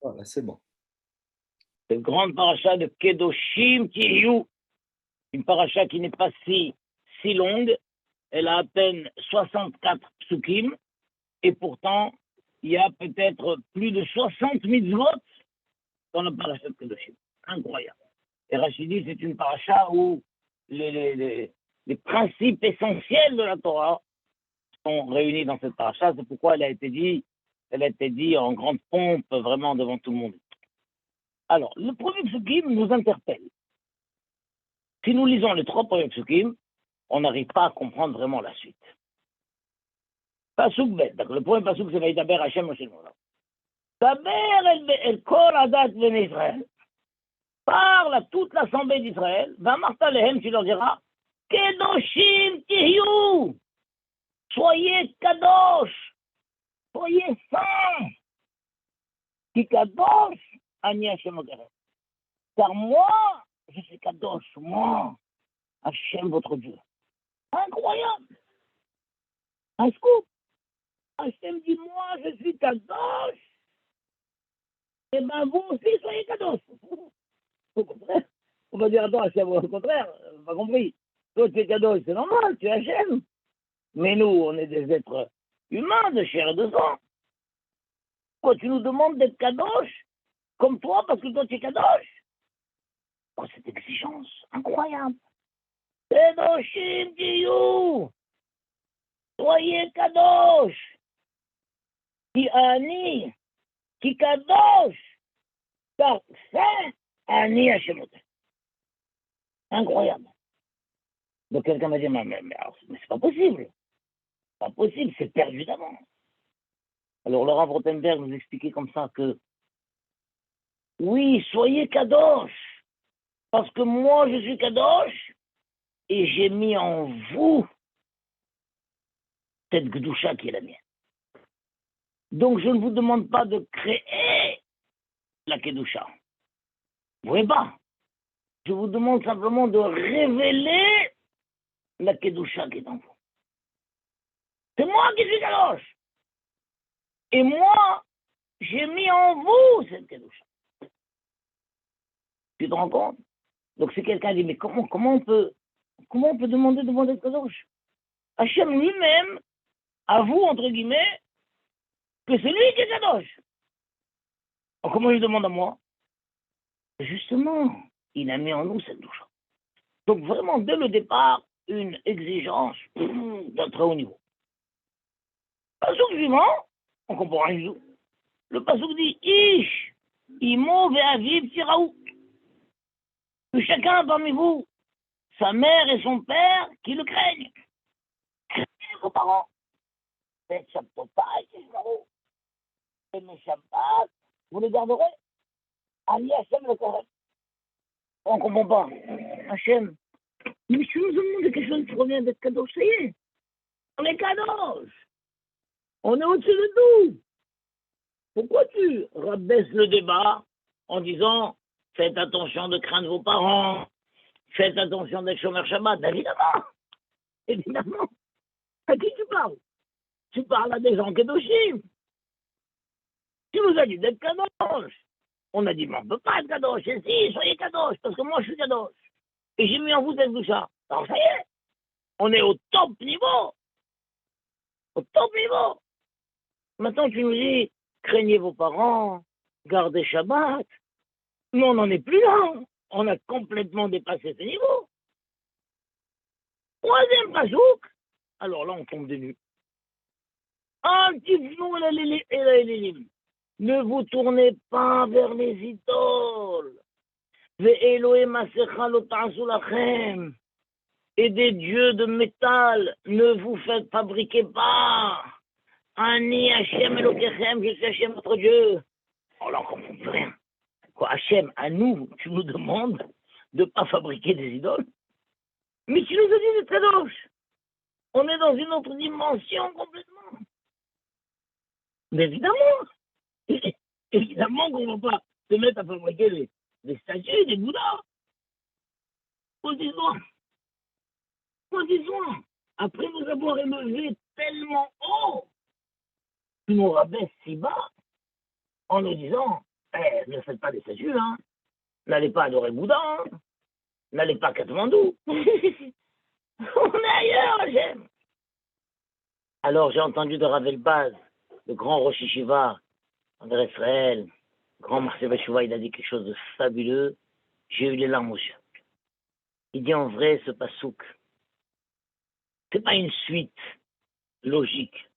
Voilà, c'est bon. Cette grande paracha de Kedoshim Tihiyu, une paracha qui n'est pas si longue, elle a à peine 64 psukim, et pourtant, il y a peut-être plus de 60 mitzvot dans la paracha de Kedoshim. Incroyable. Et Rachidi, c'est une paracha où les principes essentiels de la Torah sont réunis dans cette paracha. C'est pourquoi elle a été dit en grande pompe, vraiment devant tout le monde. Alors, le premier psukim nous interpelle. Si nous lisons les 3 premiers psukim, on n'arrive pas à comprendre vraiment la suite. Pasuk bet, le premier pasuk c'est Vaïdaber Hashem Moshe Mola. Daber el kol adat ben Israël. Parle à toute l'assemblée d'Israël. Va Martha Lehem, tu leur diras, Kedoshim Tihiyu. Soyez kadosh. Soyez saints. Ki kadosh, ani Hashem Ogerem. Car moi, je suis kadosh, moi, Hashem votre Dieu. Incroyable. Un scoop. Hashem dit, moi, je suis kadosh. Et ben vous aussi, soyez kadosh. Au contraire. On va dire, attends, Hashem, au contraire, pas compris. Toi, tu es kadosh, c'est normal, tu es Hashem. Mais nous, on est des êtres humains, de chair et de sang. Quoi, tu nous demandes d'être kadosh comme toi, parce que toi, tu es kadosh? Oh, cette exigence incroyable. Kedoshim Tihiyu. Soyez kadosh. Ki ani, ki kadosh. Car c'est ani Hashem. Incroyable. Donc quelqu'un m'a dit, mais c'est pas possible. Pas possible, c'est perdu d'avance. Alors le Rav Rothenberg nous expliquait comme ça que, oui, soyez kadosh. Parce que moi, je suis kadosh. Et j'ai mis en vous cette gdusha qui est la mienne. Donc je ne vous demande pas de créer la kedusha. Vous voyez pas? Je vous demande simplement de révéler la kedusha qui est en vous. C'est moi qui suis kadosh. Et moi, j'ai mis en vous cette kedusha. Tu te rends compte? Donc si quelqu'un dit, mais comment on peut demander de moi d'être kadosh? Hachem lui-même avoue, entre guillemets, que c'est lui qui est kadosh. Alors comment il demande à moi? Justement, il a mis en nous cette douche. Donc vraiment, dès le départ, une exigence d'un très haut niveau. Passouk suivant, on comprend rien du tout. Le passouk dit Ish, Imo ve'aviv tiraou. Que chacun parmi vous, sa mère et son père, qui le craignent. Craignez vos parents. Faites Shabbatai, et mes Shabbat, vous les garderez. Ali Hashem le Korem. On ne comprend pas. Hashem, mais si nous demandons de quelque chose qui provient d'être kadosh, ça y est. On est kadosh. On est au-dessus de tout. Pourquoi tu rabaisses le débat en disant faites attention de craindre vos parents, faites attention d'être chômeur Shabbat? Évidemment. À qui tu parles? Tu parles à des gens kadoshim. Tu nous as dit d'être kadosh. On a dit, mais on ne peut pas être kadosh. Et si, soyez kadosh, parce que moi je suis kadosh. Et j'ai mis en vous cette doucha. Alors ça y est, on est au top niveau. Au top niveau. Maintenant tu nous dis, craignez vos parents, gardez Shabbat. Mais on n'en est plus là. On a complètement dépassé ce niveau. Troisième pasouk. Alors là, on tombe de nu. Ne vous tournez pas vers les idoles. Et des dieux de métal, ne vous faites fabriquer pas. Ani Hashem Elokechem, je suis Hashem votre Dieu. Oh là, on ne comprend plus rien. Quoi, Hashem, à nous, tu nous demandes de ne pas fabriquer des idoles? Mais tu nous as dit d'être kadosh. On est dans une autre dimension complètement. Mais évidemment qu'on ne va pas se mettre à fabriquer des statues, des bouddhas. Posez-toi. Après nous avoir élevés tellement haut, tu nous rabaisses si bas. en nous disant, ne faites pas des statues, hein. N'allez pas adorer Bouddha, hein. N'allez pas à Katmandou. On est ailleurs, Hachem. Alors j'ai entendu de Ravel Baz, le grand Rosh Yeshiva, André Israël, grand Marcel Bachouva, il a dit quelque chose de fabuleux. J'ai eu les larmes aux yeux. Il dit en vrai, ce pasouk, c'est pas une suite logique.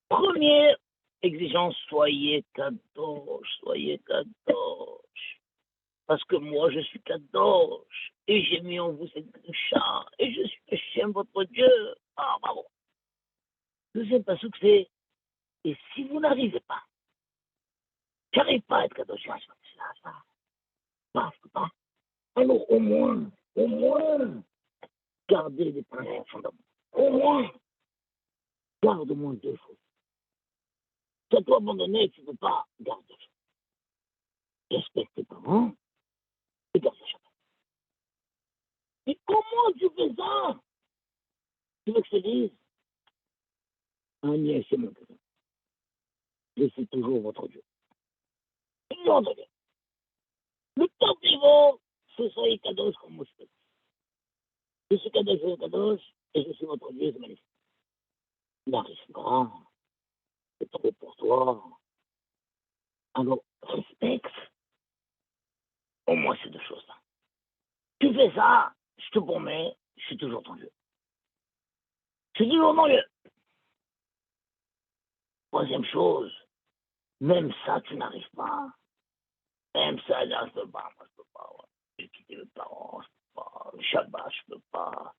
Première exigence, soyez kadosh, soyez kadosh. Parce que moi, je suis kadosh. Et j'ai mis en vous cette chat. Et je suis Hachem, votre Dieu. Ah, bravo. Deuxième pasouk, c'est, et si vous n'arrivez pas, j'arrive pas à être kadosh, je pas. Alors au moins, gardez les principes fondamentaux. Au moins, garde au moins deux choses. Si tu abandonné, tu ne peux pas garder. Respecte tes parents et garde le Shabbat. Et comment tu fais ça? Tu veux que je te dise? Agnès, c'est mon cœur. Je suis toujours votre Dieu. Toujours votre Dieu. Le top niveau, c'est soyez kadosh comme moi je peux. Je suis kadosh, et je suis votre Dieu, c'est magnifique. N'arrive pas. C'est trop pour toi. Alors, respecte. Au moins ces deux choses-là. Tu fais ça, je te promets, je suis toujours ton Dieu. Je suis toujours ton Dieu. Troisième chose, même ça, tu n'arrives pas. Même ça, là, je peux pas. Moi, je peux pas. Ouais. J'ai quitté mes parents, je peux pas. Le Shabbat, je peux pas.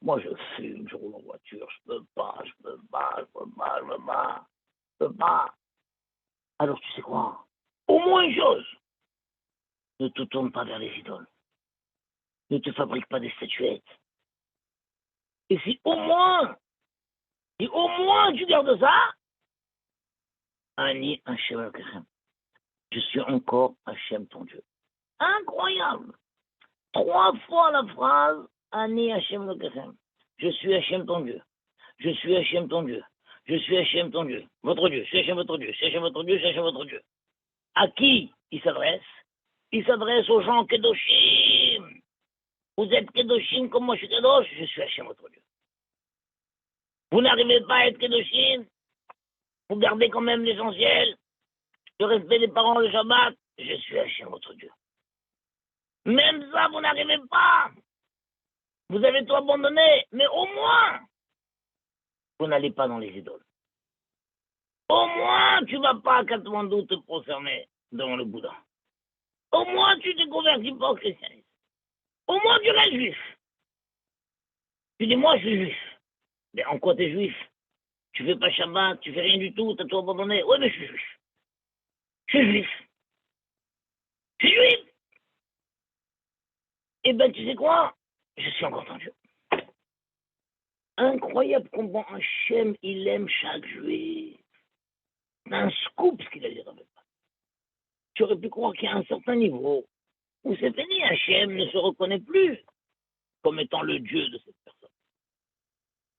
Moi, je fume, je roule en voiture, je peux pas. Je peux pas. Alors, tu sais quoi? Au moins une chose. Ne te tourne pas vers les idoles. Ne te fabrique pas des statuettes. Et si au moins tu gardes ça, Ani Hachem Elohim. Je suis encore Hachem ton Dieu. Incroyable. 3 fois la phrase Ani Hachem Elohim. Je suis Hachem ton Dieu. Je suis Hachem ton Dieu. Je suis Hachem ton Dieu. Votre Dieu. Je suis Hachem votre Dieu. Je suis Hachem votre Dieu. Je suis Hachem votre Dieu. À qui il s'adresse? Il s'adresse aux gens Kedoshim. Vous êtes Kedoshim comme moi je suis Kedosh. Je suis Hachem votre Dieu. Vous n'arrivez pas à être Kedoshim. Vous gardez quand même l'essentiel. Le respect des parents, le Shabbat. Je suis Hachem votre Dieu. Même ça, vous n'arrivez pas. Vous avez tout abandonné. Mais au moins, vous n'allez pas dans les idoles. Au moins, tu ne vas pas à Katmandou te prosterner devant le Bouddha. Au moins, tu ne te convertis pas au christianisme. Au moins, tu restes juif. Tu dis, moi, je suis juif. Mais en quoi tu es juif? Tu fais pas Shabbat, tu fais rien du tout, tu as tout abandonné. Oui, mais je suis juif. Je suis juif. Je suis juif. Eh ben, tu sais quoi? Je suis encore ton Dieu. Incroyable comment Hachem, il aime chaque juif. C'est un scoop ce qu'il a dit avec ça. Tu aurais pu croire qu'il y a un certain niveau où c'est fini, Hachem ne se reconnaît plus comme étant le Dieu de cette personne.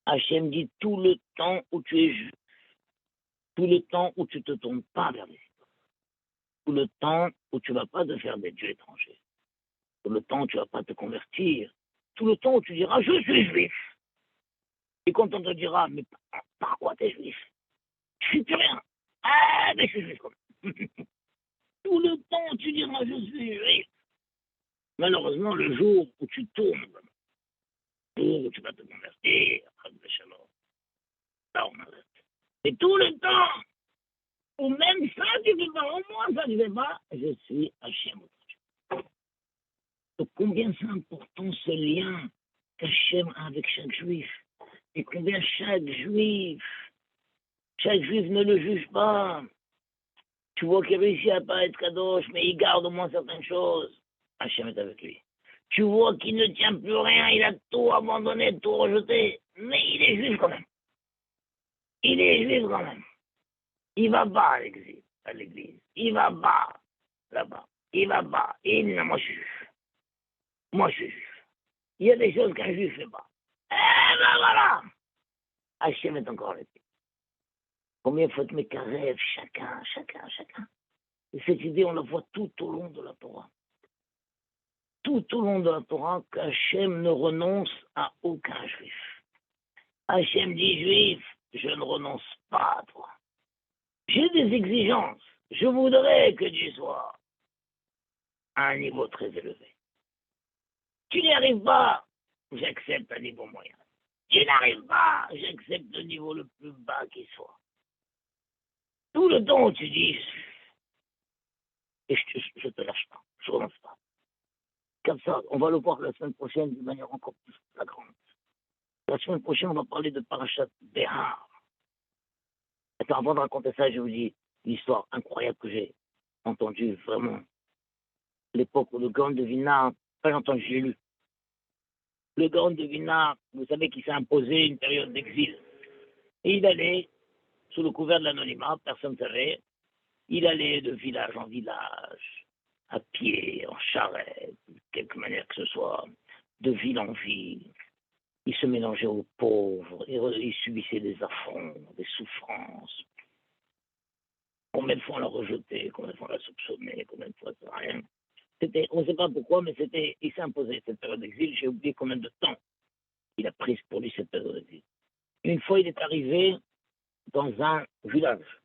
Hachem dit tout le temps où tu es juif, tout le temps où tu ne te tournes pas vers les idoles, tout le temps où tu ne vas pas te faire des dieux étrangers, tout le temps où tu ne vas pas te convertir, tout le temps où tu diras je suis juif. Et quand on te dira mais par quoi tu es juif? Je suis plus rien. Ah, mais je suis juif quand même. Tout le temps où tu diras je suis juif. Malheureusement, le jour où tu tournes, le jour où tu vas te convertir, là on arrête. Et tout le temps, ou même ça, tu ne fais pas, au moins ça, tu ne fais pas, je suis Hachem. Donc combien c'est important ce lien qu'Hachem a avec chaque juif. Et combien chaque juif ne le juge pas. Tu vois qu'il réussit à pas être kadosh, mais il garde au moins certaines choses. Hachem est avec lui. Tu vois qu'il ne tient plus rien, il a tout abandonné, tout rejeté, mais il est juif quand même. Il est juif quand même. Il va pas à l'église. Il va pas là-bas. Il va pas. Moi je suis juif. Moi je suis juif. Il y a des choses qu'un juif ne fait pas. Eh ben voilà. Hachem est encore avec lui. Combien faut te mettre rêve chacun. cette idée, on la voit tout au long de la Torah. Tout au long de la Torah, qu'Hachem ne renonce à aucun juif. Hachem dit, juif, je ne renonce pas à toi. J'ai des exigences. Je voudrais que tu sois à un niveau très élevé. Tu n'y arrives pas, j'accepte un niveau moyen. Tu n'arrives pas, j'accepte le niveau le plus bas qui soit. Tout le temps où tu dis, et je te lâche pas, je ne renonce pas. Comme ça, on va le voir la semaine prochaine d'une manière encore plus flagrante. La semaine prochaine, on va parler de Parashat Behar. Attends, avant de raconter ça, je vous dis l'histoire incroyable que j'ai entendue, vraiment. L'époque où le Gaon de Vilna, pas entendu, j'ai lu. Le Gaon de Vilna, vous savez qu'il s'est imposé une période d'exil. Et il allait, sous le couvert de l'anonymat, personne ne savait, il allait de village en village, à pied, en charrette, de quelque manière que ce soit, de ville en ville. Il se mélangeait aux pauvres, il subissait des affronts, des souffrances. Combien de fois on l'a rejeté, combien de fois on l'a soupçonné, combien de fois ça, rien. On ne sait pas pourquoi, mais il s'est imposé cette période d'exil. J'ai oublié combien de temps il a pris pour lui cette période d'exil. Une fois, il est arrivé dans un village.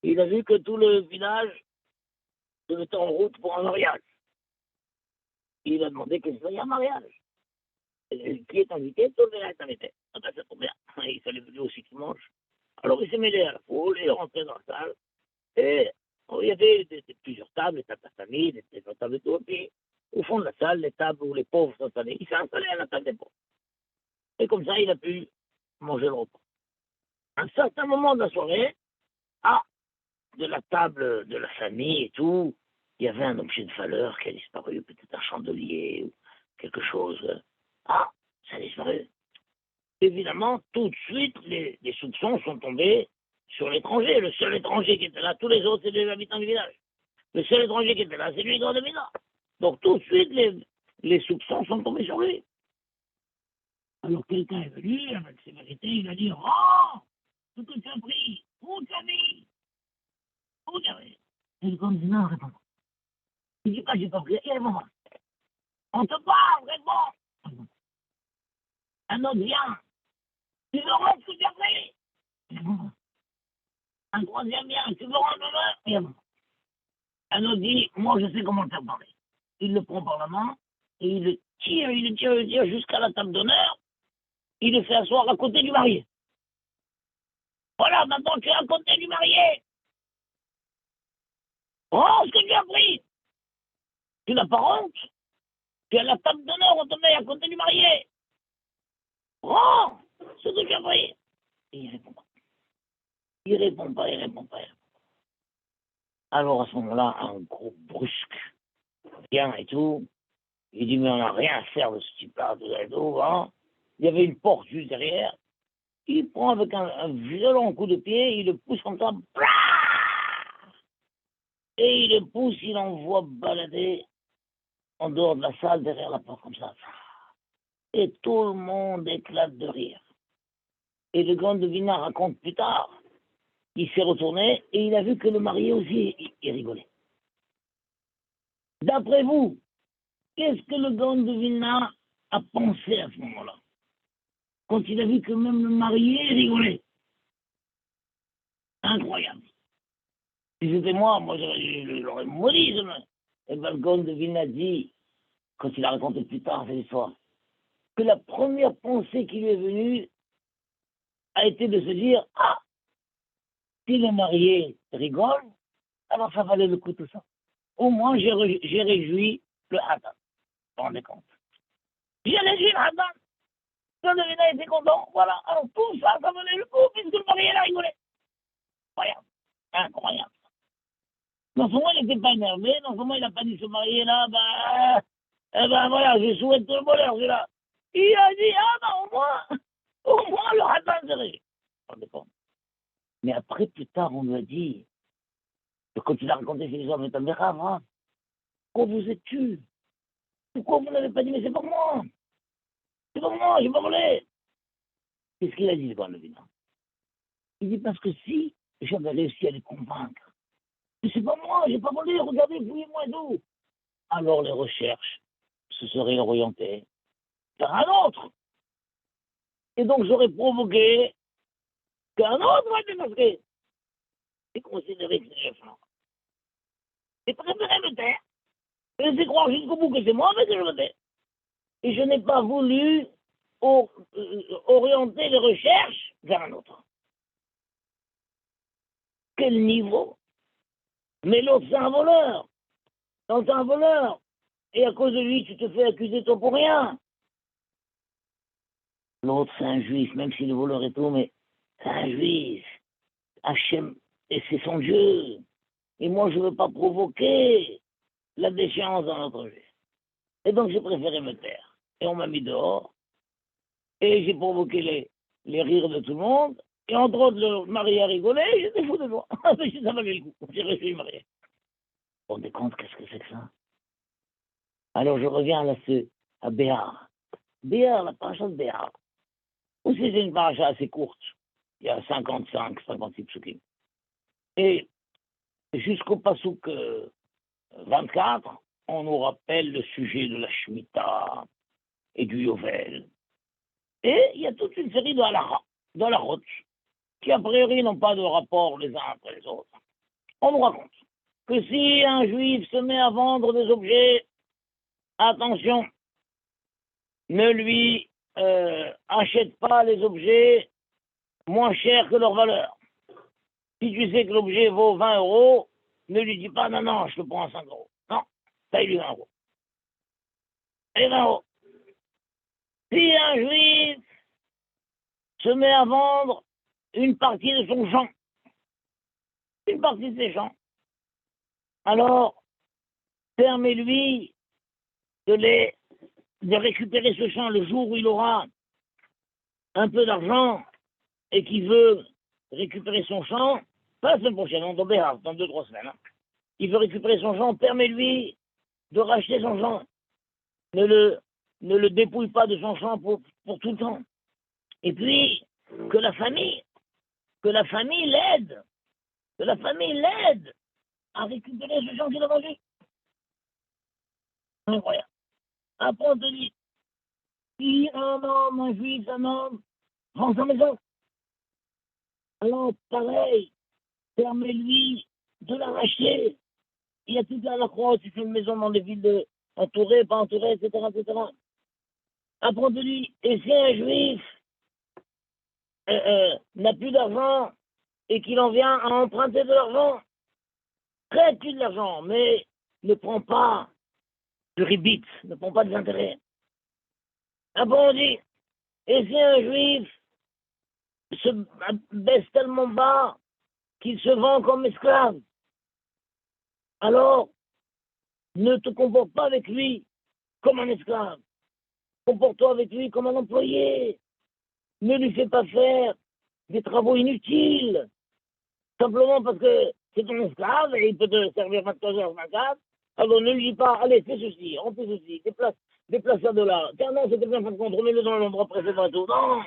Il a vu que tout le village se mettait en route pour un mariage. Il a demandé qu'est-ce qu'il y a un mariage. Qui est invité? Tout le monde est invité. Ah ben, ça tombe bien. Il fallait lui aussi qu'il mange. Alors il s'est mêlé à la foule, il est rentré dans la salle. Et il y avait plusieurs tables, les tables de la famille, les tables de tout. Et puis, au fond de la salle, les tables où les pauvres sont installés. Il s'est installé à la table des pauvres. Et comme ça, il a pu manger le repas. À un certain moment de la soirée, de la table de la famille et tout, il y avait un objet de valeur qui a disparu, peut-être un chandelier ou quelque chose. Ah, ça a disparu. Évidemment, tout de suite, les soupçons sont tombés sur l'étranger. Le seul étranger qui était là, tous les autres, c'est les habitants du village. Le seul étranger qui était là, c'est lui, le grand de Mina. Donc tout de suite, les soupçons sont tombés sur lui. Alors quelqu'un est venu, avec ses vérités, il a dit, oh, ce que tu as pris, où tu as mis, où tu as mis. Et le grand de Mina répond. Il dit pas, j'ai pas pris, il répond pas. On te parle, réponds. Un autre vient. Tu veux rendre ce que tu as pris? Il répond pas. Un troisième vient. Tu veux rendre le main? Il répond pas. Un autre dit, moi je sais comment le faire parler. Il le prend par la main et il le tire jusqu'à la table d'honneur. Il le fait asseoir à côté du marié. Voilà, maintenant tu es à côté du marié. Rends ce que tu as pris. Tu n'as pas honte. Tu es à la table d'honneur, on te met à côté du marié. Rends ce que tu as pris. Et il répond pas. Il répond pas. Alors à ce moment-là, un gros brusque vient et tout. Il dit, mais on n'a rien à faire de ce type-là, hein. Il y avait une porte juste derrière. Il prend avec un violent coup de pied, il le pousse comme ça. Et il le pousse, il l'envoie balader en dehors de la salle, derrière la porte, comme ça. Et tout le monde éclate de rire. Et le grand devina raconte plus tard, il s'est retourné et il a vu que le marié aussi, il rigolait. D'après vous, qu'est-ce que le grand devina a pensé à ce moment-là? Quand il a vu que même le marié rigolait. Incroyable. Si c'était moi j'aurais maudit. Et ben, le grand de Vilna dit, quand il a raconté plus tard cette histoire, que la première pensée qui lui est venue a été de se dire, ah, si le marié rigole, alors ça valait le coup tout ça. Au moins, j'ai réjoui le Hadam. Vous vous rendez compte? J'ai réjoui le Hadam. Quand le Vilna était content, voilà. Alors tout ça, ça valait le coup, puisque le marié a rigolé. Incroyable. Incroyable. Non seulement il n'était pas énervé, non seulement il n'a pas dit se marier là, voilà, je souhaite tout le bonheur, celui-là. Il a dit, ah ben au moins le Hadam serait. Mais après, plus tard, on lui a dit, quand il a raconté ces histoires, mais t'as grave, pourquoi vous êtes tu? Pourquoi vous n'avez pas dit, mais c'est pas moi? C'est pas moi, j'ai pas volé. Qu'est-ce qu'il a dit, le grand Levina? Il dit, parce que si j'avais réussi à les convaincre Mais c'est pas moi, j'ai pas volé, regardez, fouillez-moi et tout. Alors les recherches se seraient orientées vers un autre. Et donc j'aurais provoqué qu'un autre va démasquer. Et considérer que c'est le flanc. Et préféré me taire. Et laisser croire jusqu'au bout que c'est moi, mais que je me tais. Et je n'ai pas voulu orienter les recherches vers un autre. Quel niveau? Mais l'autre, c'est un voleur. Donc, c'est un voleur. Et à cause de lui, tu te fais accuser toi pour rien. L'autre, c'est un juif, même s'il est voleur et tout, mais c'est un juif. Hachem, et c'est son Dieu. Et moi, je ne veux pas provoquer la déchéance dans notre juif. Et donc, j'ai préféré me taire. Et on m'a mis dehors. Et j'ai provoqué les rires de tout le monde. Et entre autres, le mari a rigolé, j'étais fou de moi. Ça valait le coup. J'ai reçu le mariage. Vous vous rendez compte, qu'est-ce que c'est que ça? Alors je reviens là, à Béar. Béar, la paracha de Béar. Aussi, c'est une paracha assez courte. Il y a 55, 56 psukim. Et jusqu'au pasouk 24, on nous rappelle le sujet de la Shemitah et du Yovel. Et il y a toute une série de halachot, qui a priori n'ont pas de rapport les uns après les autres. On nous raconte que si un juif se met à vendre des objets, attention, ne lui achète pas les objets moins chers que leur valeur. Si tu sais que l'objet vaut 20 euros, ne lui dis pas non, non, je te prends à 5 euros. Non, paye-lui 20 euros. Et 20 euros. Si un juif se met à vendre une partie de son champ, une partie de ses champs, alors permets-lui de récupérer ce champ le jour où il aura un peu d'argent et qu'il veut récupérer son champ, pas la semaine prochaine, dans 2-3 semaines. Hein. Il veut récupérer son champ, permets-lui de racheter son champ. Ne le dépouille pas de son champ pour tout le temps. Et puis, que la famille l'aide, à récupérer ce champ qu'il a vendu. Incroyable. Après, on te dit, si un juif, un homme, vend sa maison, alors pareil, permets-lui de la racheter. Il y a toute la croix, tu fais une maison dans des villes entourées, pas entourées, etc., etc. Après, on te dit, et si un juif n'a plus d'argent et qu'il en vient à emprunter de l'argent, prête-lui de l'argent, mais ne prends pas de ribit, ne prends pas des intérêts. Après, on dit, et si un juif se baisse tellement bas qu'il se vend comme esclave, alors ne te comporte pas avec lui comme un esclave. Comporte-toi avec lui comme un employé. Ne lui fais pas faire des travaux inutiles, simplement parce que c'est ton esclave et il peut te servir 24 heures 24. Alors ne lui dis pas, allez, fais ceci, on fait ceci, déplace ça de là. Tiens, non, c'était bien, remets-le dans l'endroit précédent et tout. Non,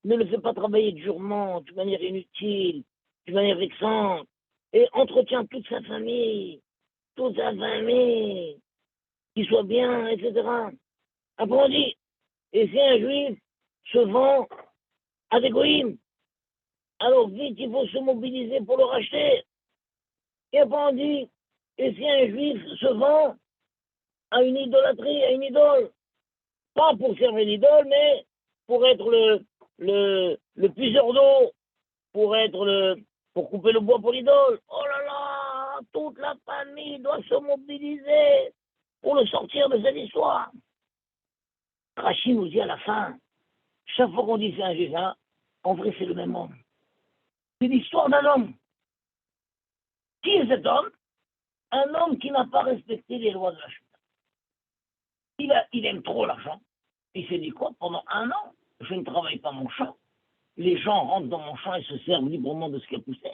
ne le fais pas travailler durement, de manière inutile, de manière vexante. Et entretiens toute sa famille, qu'il soit bien, etc. Après on dit, et si un juif se vend à des goïms, alors vite il faut se mobiliser pour le racheter. Et après on dit, et si un juif se vend à une idolâtrie, à une idole, pas pour servir l'idole, mais pour être le puiseur d'eau, pour couper le bois pour l'idole. Oh là là, toute la famille doit se mobiliser pour le sortir de cette histoire. Rachid nous dit à la fin, chaque fois qu'on dit c'est un juif, hein, en vrai c'est le même homme. C'est l'histoire d'un homme. Qui est cet homme? Un homme qui n'a pas respecté les lois de la chute. Il aime trop l'argent. Il s'est dit quoi? Pendant 1 an, je ne travaille pas mon champ. Les gens rentrent dans mon champ et se servent librement de ce qui a poussé.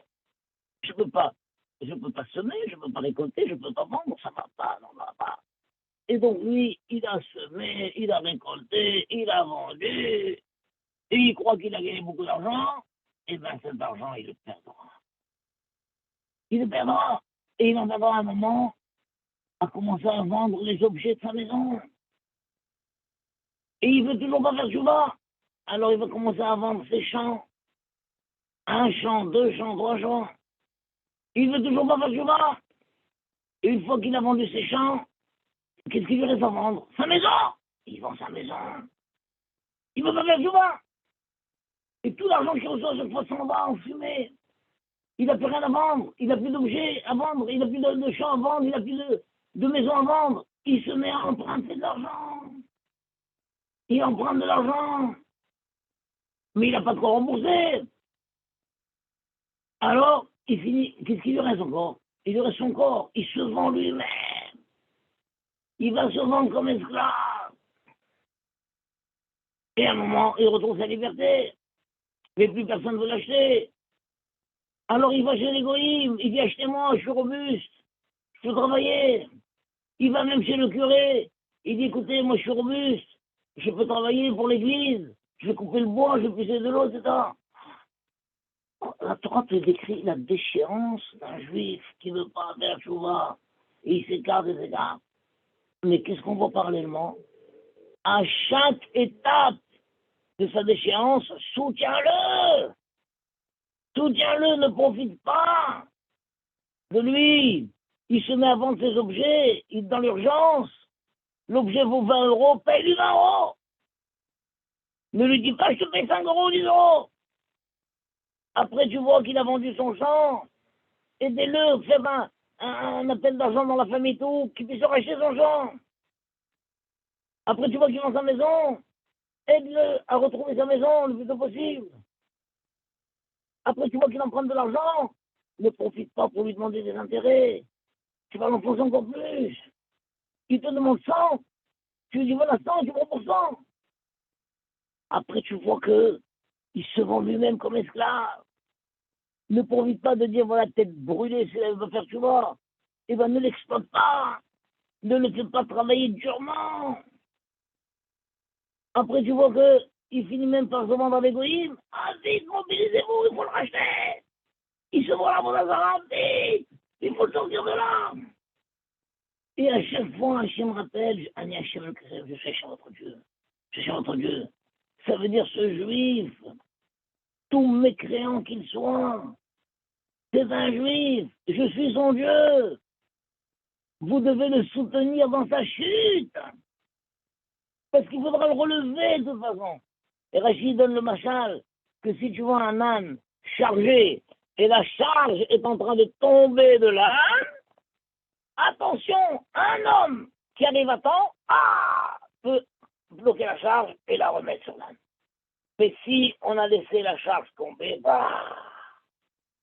Je ne peux pas semer, je ne peux pas récolter, je ne peux pas vendre, ça ne va pas, non, ça ne va pas. Et donc lui, il a semé, il a récolté, il a vendu, et il croit qu'il a gagné beaucoup d'argent, et bien cet argent, il le perdra. Il le perdra. Et il en viendra un moment à commencer à vendre les objets de sa maison. Et il veut toujours pas faire Tchouva. Alors il va commencer à vendre ses champs. Un champ, deux champs, trois champs. Il veut toujours pas faire Tchouva. Et une fois qu'il a vendu ses champs, qu'est-ce qu'il lui reste à vendre? Sa maison. Il vend sa maison. Il veut pas faire Tchouva. Et tout l'argent qu'il reçoit chaque fois s'en va en fumée. Il n'a plus rien à vendre. Il n'a plus d'objets à vendre. Il n'a plus de champs à vendre. Il n'a plus de maisons à vendre. Il se met à emprunter de l'argent. Il emprunte de l'argent. Mais il n'a pas de quoi rembourser. Alors, il finit. Qu'est-ce qu'il lui reste encore? Il lui reste son corps. Il se vend lui-même. Il va se vendre comme esclave. Et à un moment, il retrouve sa liberté. Mais plus personne ne veut l'acheter. Alors il va chez les goïms. Il dit achetez-moi, je suis robuste. Je peux travailler. Il va même chez le curé. Il dit écoutez, moi je suis robuste. Je peux travailler pour l'église. Je vais couper le bois, je vais puiser de l'eau, etc. La Torah te décrit la déchéance d'un juif qui ne veut pas faire tchouva. Et il s'écarte et s'écarte. Mais qu'est-ce qu'on voit parallèlement? À chaque étape de sa déchéance, soutiens-le. Soutiens-le, ne profite pas de lui. Il se met à vendre ses objets, il est dans l'urgence. L'objet vaut 20 euros, paye-lui 20 euros. Ne lui dis pas, je te paye 5 euros, 10 euros. Après, tu vois qu'il a vendu son champ. Aidez-le, faites un appel d'argent dans la famille, tout, qu'il puisse racheter son champ. Après, tu vois qu'il vend sa maison. Aide-le à retrouver sa maison le plus tôt possible. Après, tu vois qu'il emprunte de l'argent. Ne profite pas pour lui demander des intérêts. Tu vas l'enfoncer encore plus. Il te demande 100. Tu lui dis voilà 100, tu prends pour 100. Après, tu vois que il se vend lui-même comme esclave. Ne profite pas de dire voilà tête brûlée, c'est elle va faire tu vois. Eh ben ne l'exploite pas. Ne le fais pas travailler durement. Après, tu vois que il finit même par se vendre avec l'égoïsme. Ah vite, mobilisez-vous, il faut le racheter. Il se vend la Monazara, vite. Il faut le sortir de là. Et à chaque fois, Hachem rappelle, Ani Hachem le Créateur, je suis Hachem votre Dieu. Je suis votre Dieu. Ça veut dire ce juif, tout mécréant qu'il soit, c'est un juif, je suis son Dieu. Vous devez le soutenir dans sa chute. Parce qu'il faudra le relever de toute façon. Et Rachid donne le machal que si tu vois un âne chargé et la charge est en train de tomber de l'âne, attention, un homme qui arrive à temps, peut bloquer la charge et la remettre sur l'âne. Mais si on a laissé la charge tomber,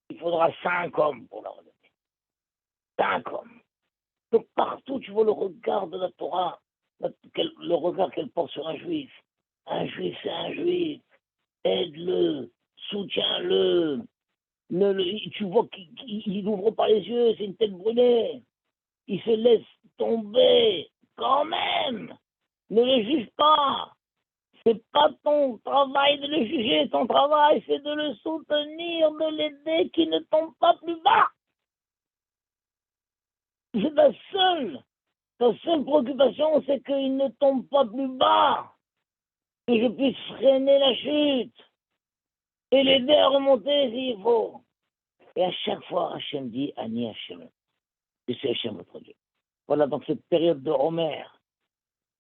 il faudra 5 hommes pour la relever. 5 hommes. Donc partout, tu vois le regard de la Torah, le regard qu'elle porte sur un juif. Un juif, c'est un juif. Aide-le, soutiens-le. Tu vois qu'il n'ouvre pas les yeux, c'est une tête brûlée. Il se laisse tomber quand même. Ne le juge pas. C'est pas ton travail de le juger. Ton travail, c'est de le soutenir, de l'aider, qu'il ne tombe pas plus bas. C'est ta seule préoccupation, c'est qu'il ne tombe pas plus bas. Que je puisse freiner la chute. Et l'aider à remonter s'il faut. Et à chaque fois, Hachem dit, Ani Hachem. Je suis Hachem, votre Dieu. Voilà, donc cette période de Homer,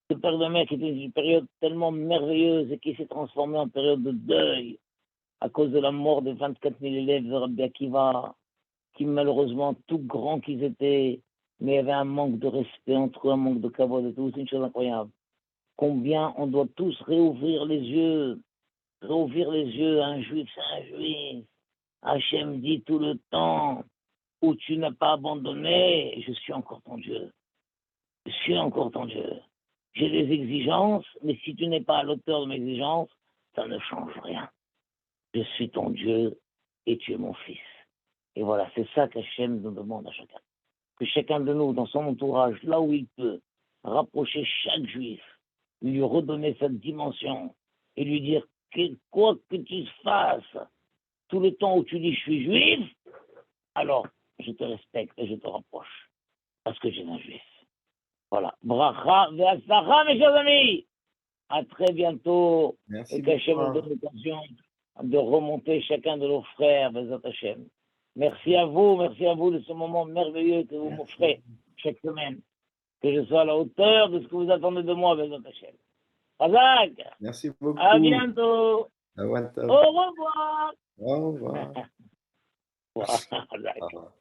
cette période de Homer qui était une période tellement merveilleuse et qui s'est transformée en période de deuil à cause de la mort des 24 000 élèves de Rabbi Akiva, qui malheureusement, tout grands qu'ils étaient, mais il y avait un manque de respect entre eux, un manque de kavod et tout, c'est une chose incroyable. Combien on doit tous réouvrir les yeux, un juif, c'est un juif. Hachem dit tout le temps, où tu n'as pas abandonné, je suis encore ton Dieu. Je suis encore ton Dieu. J'ai des exigences, mais si tu n'es pas à l'auteur de mes exigences, ça ne change rien. Je suis ton Dieu et tu es mon fils. Et voilà, c'est ça qu'Hachem nous demande à chacun. Que chacun de nous, dans son entourage, là où il peut, rapprocher chaque juif, lui redonner cette dimension et lui dire que quoi que tu fasses, tout le temps où tu dis je suis juif, alors je te respecte et je te rapproche. Parce que j'ai un juif. Voilà. Bracha ve'atzlacha, mes chers amis. À très bientôt. Merci Et qu'Hachem nous beaucoup. donne l'occasion de remonter chacun de nos frères, Bezat Hachem. Merci à vous de ce moment merveilleux que vous m'offrez chaque semaine. Que je sois à la hauteur de ce que vous attendez de moi, Bezat Hachem. Razak, Merci beaucoup. à bientôt. À bientôt. Au revoir. Au revoir. Voilà, Razak. Au revoir.